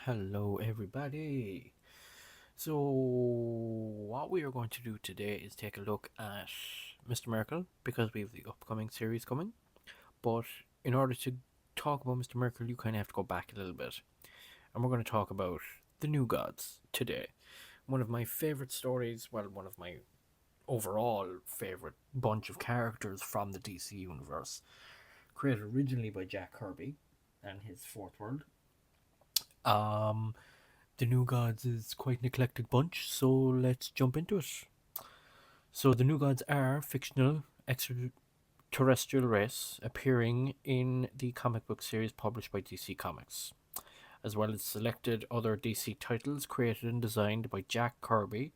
Hello, everybody. So, what we are going to do today is take a look at Mr. Miracle because we have the upcoming series coming. But in order to talk about Mr. Miracle, you kind of have to go back a little bit. And we're going to talk about the New Gods today. One of my favorite stories, well, one of my overall favorite bunch of characters from the DC universe, created originally by Jack Kirby and his Fourth World. Um, the New Gods is quite an eclectic bunch, so let's jump into it. So the New Gods are fictional extraterrestrial race appearing in the comic book series published by DC Comics, as well as selected other DC titles created and designed by Jack Kirby,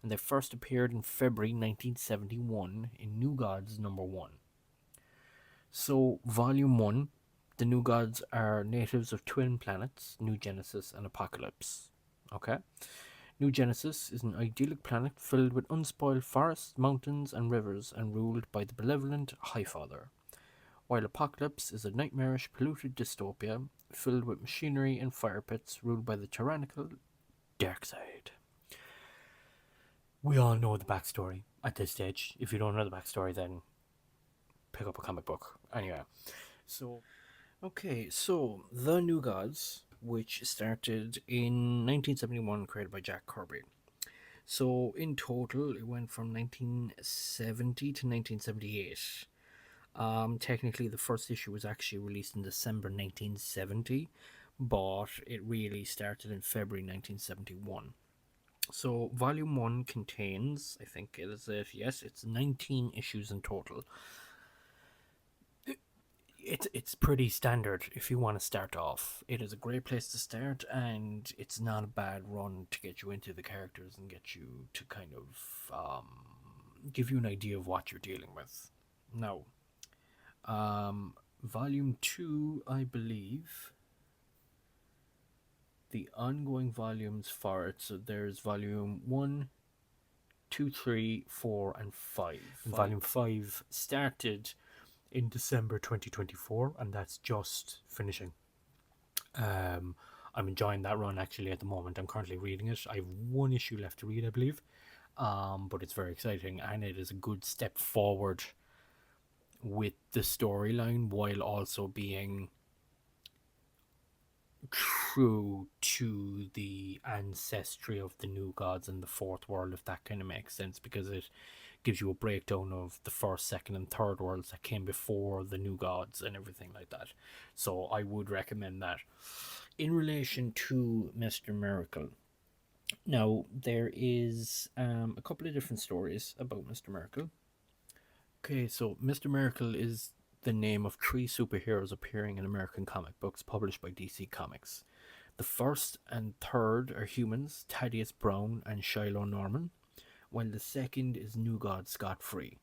and they first appeared in February 1971 in New Gods number 1. So, Volume 1, the New Gods are natives of twin planets, New Genesis and Apocalypse. Okay? New Genesis is an idyllic planet filled with unspoiled forests, mountains, and rivers, and ruled by the benevolent Highfather, while Apocalypse is a nightmarish, polluted dystopia filled with machinery and fire pits ruled by the tyrannical Darkseid. We all know the backstory at this stage. If you don't know the backstory, then pick up a comic book. Anyway, so the New Gods, which started in 1971, created by Jack Kirby. So in total, it went from 1970 to 1978. Technically, the first issue was actually released in December 1970, but it really started in February 1971. So Volume 1 contains, I think it is it, yes, it's 19 issues in total. It's pretty standard if you want to start off. It is a great place to start, and it's not a bad run to get you into the characters and get you to kind of give you an idea of what you're dealing with. Now, Volume 2, I believe, the ongoing volumes for it, so there's Volume 1, 2, 3, 4, and 5. And Volume 5 started in December 2024, and that's just finishing. I'm enjoying that run actually at the moment. I'm currently reading it. I have one issue left to read, I believe, but it's very exciting, and it is a good step forward with the storyline while also being true to the ancestry of the New Gods and the Fourth World, if that kind of makes sense, because it gives you a breakdown of the first, second, and third worlds that came before the New Gods and everything like that. So I would recommend that. In relation to Mr. Miracle, now there is a couple of different stories about Mr. Miracle. Okay, so Mr. Miracle is the name of three superheroes appearing in American comic books published by DC Comics. The first and third are humans, Thaddeus Brown and Shilo Norman, while the second is New God Scott Free.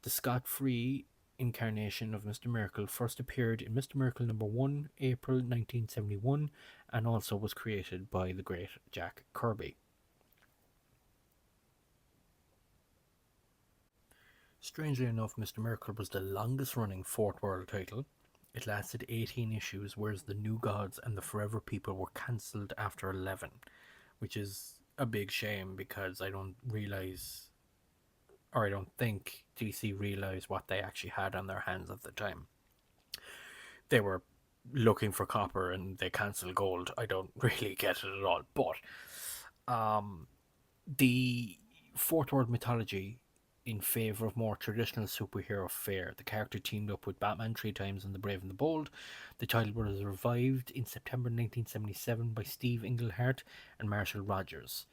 The Scott Free incarnation of Mr. Miracle first appeared in Mr. Miracle number 1, April 1971, and also was created by the great Jack Kirby. Strangely enough, Mr. Miracle was the longest running Fourth World title. It lasted 18 issues, whereas the New Gods and the Forever People were cancelled after 11, which is a big shame because I don't think DC realised what they actually had on their hands at the time. They were looking for copper and they cancelled gold. I don't really get it at all. But the Fourth World mythology in favour of more traditional superhero fare. The character teamed up with Batman 3 times in The Brave and the Bold. The title was revived in September 1977 by Steve Englehart and Marshall Rogers.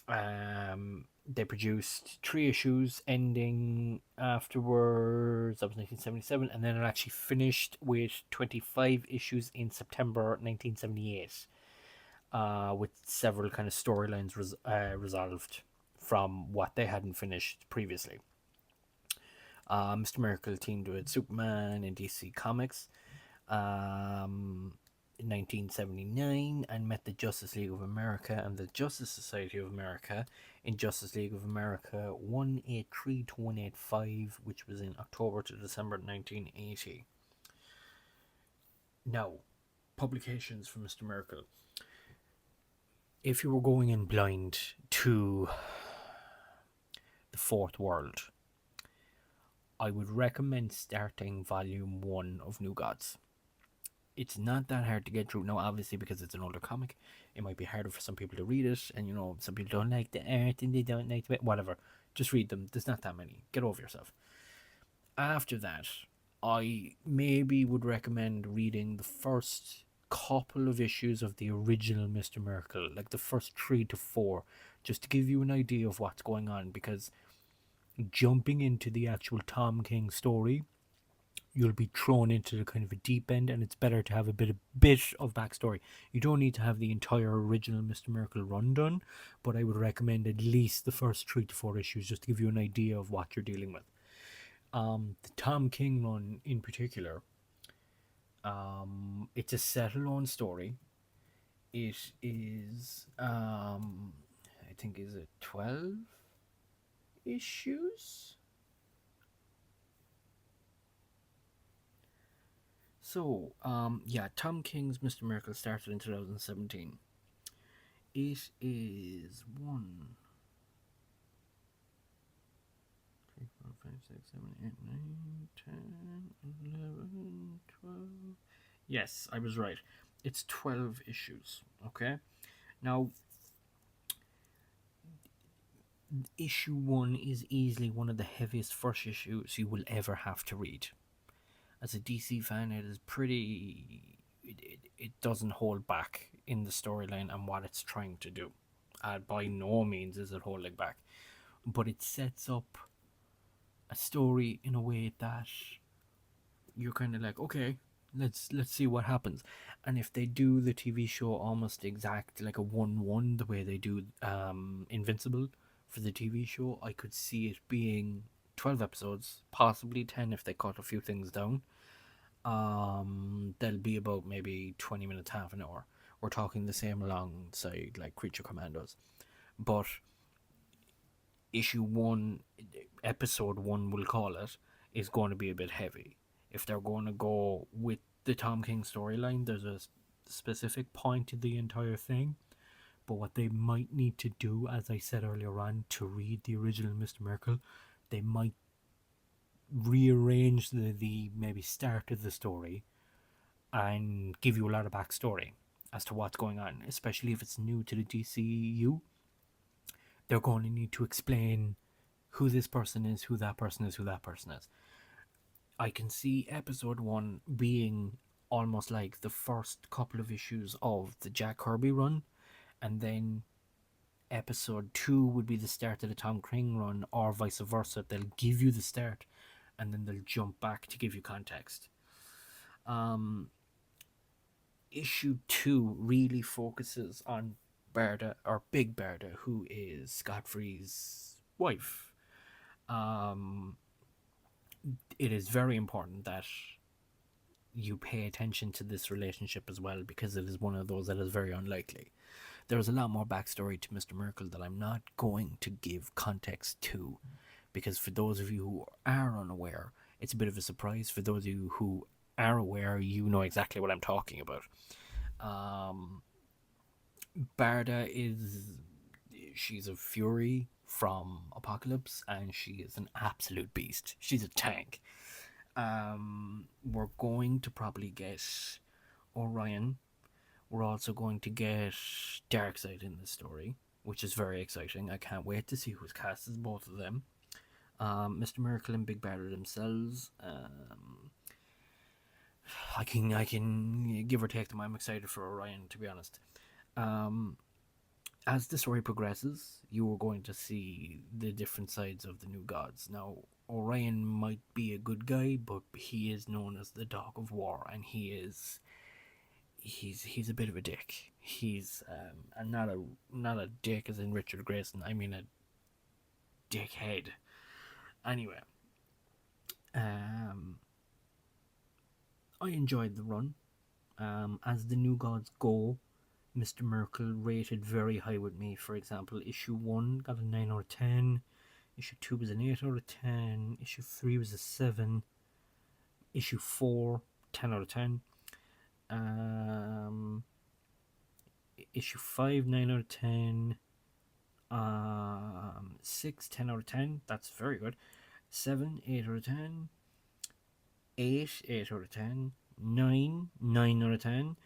They produced 3 issues ending afterwards. That was 1977, and then it actually finished with 25 issues in September 1978, with several kind of storylines resolved from what they hadn't finished previously. Mr. Miracle teamed with Superman in DC Comics in 1979 and met the Justice League of America and the Justice Society of America in Justice League of America 183 to 185, which was in October to December 1980. Now, publications from Mr. Miracle. If you were going in blind to the Fourth World, I would recommend starting volume 1 of New Gods. It's not that hard to get through. Now, obviously, because it's an older comic, it might be harder for some people to read it, and some people don't like the art and they don't like the whatever. Just read them. There's not that many. Get over yourself. After that, I maybe would recommend reading the first couple of issues of the original Mister Miracle, like the first 3 to 4, just to give you an idea of what's going on, because jumping into the actual Tom King story, you'll be thrown into the kind of a deep end, and it's better to have a bit of backstory. You don't need to have the entire original Mister Miracle run done, but I would recommend at least the first 3 to 4 issues just to give you an idea of what you're dealing with. The Tom King run in particular, it's a set-alone story. It is, I think, is it 12 issues? So, yeah, Tom King's Mr. Miracle started in 2017. It is 1, 3, 4, 5, 6, 7, 8, 9, 10, 11, 12. Yes, I was right. It's 12 issues, okay? Now, issue 1 is easily one of the heaviest first issues you will ever have to read. As a DC fan, it is pretty. It doesn't hold back in the storyline and what it's trying to do. By no means is it holding back, but it sets up a story in a way that you're kind of like, okay, let's see what happens. And if they do the TV show almost exact like a 1-1, the way they do Invincible for the TV show, I could see it being 12 episodes, possibly 10 if they cut a few things down. They'll be about maybe 20 minutes, half an hour. We're talking the same alongside like Creature Commandos. But issue 1, episode 1, we'll call it, is going to be a bit heavy. If they're going to go with the Tom King storyline, there's a specific point to the entire thing. But what they might need to do, as I said earlier on, to read the original Mr. Miracle, they might rearrange the maybe start of the story and give you a lot of backstory as to what's going on, especially if it's new to the DCU. They're going to need to explain who this person is, who that person is, who that person is. I can see episode 1 being almost like the first couple of issues of the Jack Kirby run, and then episode 2 would be the start of the Tom King run, or vice versa. They'll give you the start and then they'll jump back to give you context. Issue 2 really focuses on Barda, or Big Barda, who is Godfrey's wife. It is very important that you pay attention to this relationship as well, because it is one of those that is very unlikely. There's a lot more backstory to Mr. Miracle that I'm not going to give context to, because for those of you who are unaware, it's a bit of a surprise. For those of you who are aware, you know exactly what I'm talking about. Barda she's a fury from Apocalypse, and she is an absolute beast. She's a tank. We're going to probably get Orion. We're also going to get Darkseid in this story, which is very exciting. I can't wait to see who's cast as both of them. Mr. Miracle and Big Barda themselves. I can give or take them. I'm excited for Orion, to be honest. As the story progresses, you are going to see the different sides of the New Gods. Now, Orion might be a good guy, but he is known as the Dog of War, and he's a bit of a dick. He's and not a dick as in Richard Grayson. I mean a dickhead. Anyway, I enjoyed the run. As the New Gods go, Mr. Miracle rated very high with me. For example, issue 1 got a 9 out of 10. Issue 2 was an 8 out of 10. Issue 3 was a 7. Issue 4, 10 out of 10. Issue 5, 9 out of 10. 6, 10 out of 10. That's very good. 7, 8 out of 10. 8, 8 out of 10. 9, 9 out of 10.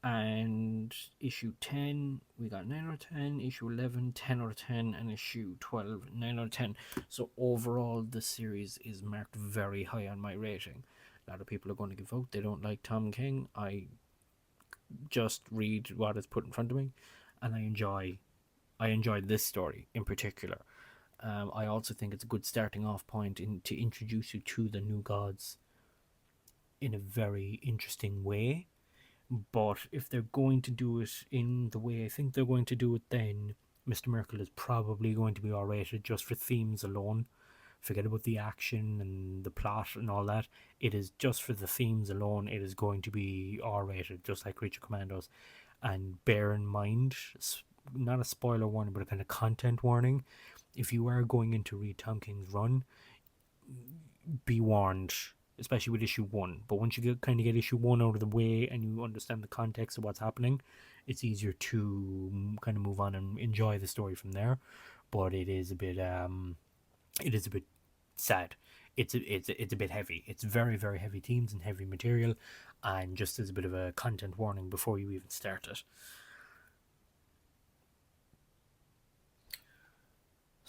And issue 10, we got 9 out of 10. Issue 11, 10 out of 10. And issue 12, 9 out of 10. So overall, the series is marked very high on my rating. A lot of people are going to give out. They don't like Tom King. I just read what is put in front of me, and I enjoyed this story in particular. I also think it's a good starting off point to introduce you to the new gods in a very interesting way. But if they're going to do it in the way I think they're going to do it, then Mr. Miracle is probably going to be R-rated just for themes alone. Forget about the action and the plot and all that. It is just for the themes alone. It is going to be R-rated, just like Creature Commandos. And bear in mind, not a spoiler warning, but a kind of content warning. If you are going in to read Tom King's run, be warned, especially with issue 1. But once you get issue 1 out of the way and you understand the context of what's happening, it's easier to kind of move on and enjoy the story from there. But it is a bit sad. It's a bit heavy. It's very, very heavy themes and heavy material, and just as a bit of a content warning before you even start it.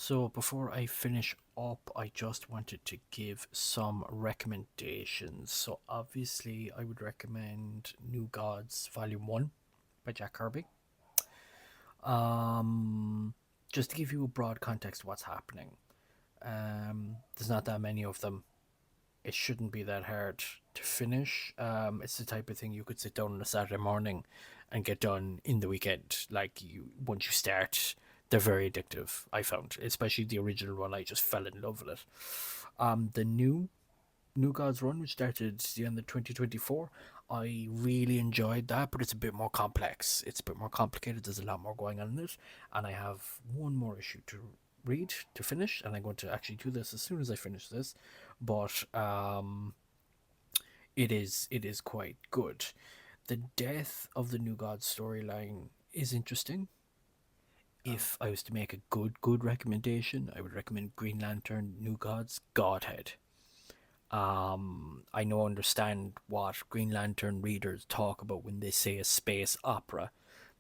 So before I finish up, I just wanted to give some recommendations. So obviously I would recommend New Gods Volume 1 by Jack Kirby. Just to give you a broad context of what's happening. There's not that many of them. It shouldn't be that hard to finish. It's the type of thing you could sit down on a Saturday morning and get done in the weekend. Like, once you start, they're very addictive, I found. Especially the original one, I just fell in love with it. The New Gods run, which started the end of 2024, I really enjoyed that, but it's a bit more complex. It's a bit more complicated. There's a lot more going on in it, and I have one more issue to read to finish, and I'm going to actually do this as soon as I finish this. But it is quite good. The death of the New God storyline is interesting. If I was to make a good recommendation, I would recommend Green Lantern New Gods Godhead. I understand what Green Lantern readers talk about when they say a space opera.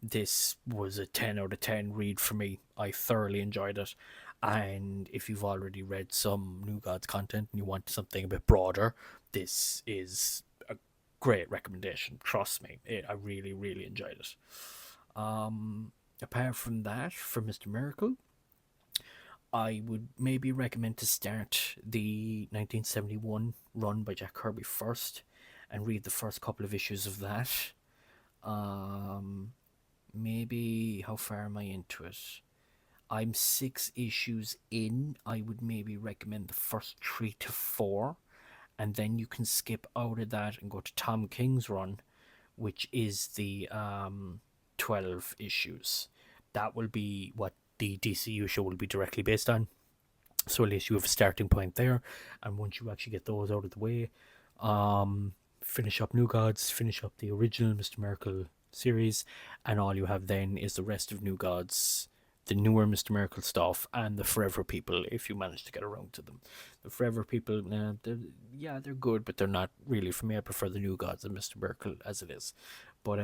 This was a 10 out of 10 read for me. I thoroughly enjoyed it. And if you've already read some New Gods content and you want something a bit broader, this is a great recommendation. Trust me, I really, really enjoyed it. Apart from that, for Mr. Miracle, I would maybe recommend to start the 1971 run by Jack Kirby first and read the first couple of issues of that. Maybe, how far am I into it? I'm 6 issues in. I would maybe recommend the first 3 to 4, and then you can skip out of that and go to Tom King's run, which is the 12 issues. That will be what the DCU show will be directly based on. So at least you have a starting point there, and once you actually get those out of the way, finish up New Gods, finish up the original Mr. Miracle series, and all you have then is the rest of New Gods, the newer Mr. Miracle stuff, and the Forever People, if you manage to get around to them. The Forever People, they're good, but they're not really for me. I prefer the New Gods and Mr. Miracle as it is. But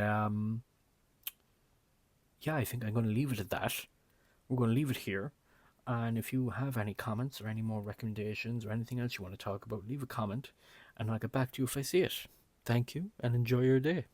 yeah, I think I'm going to leave it at that. We're going to leave it here. And if you have any comments or any more recommendations or anything else you want to talk about, leave a comment and I'll get back to you if I see it. Thank you and enjoy your day.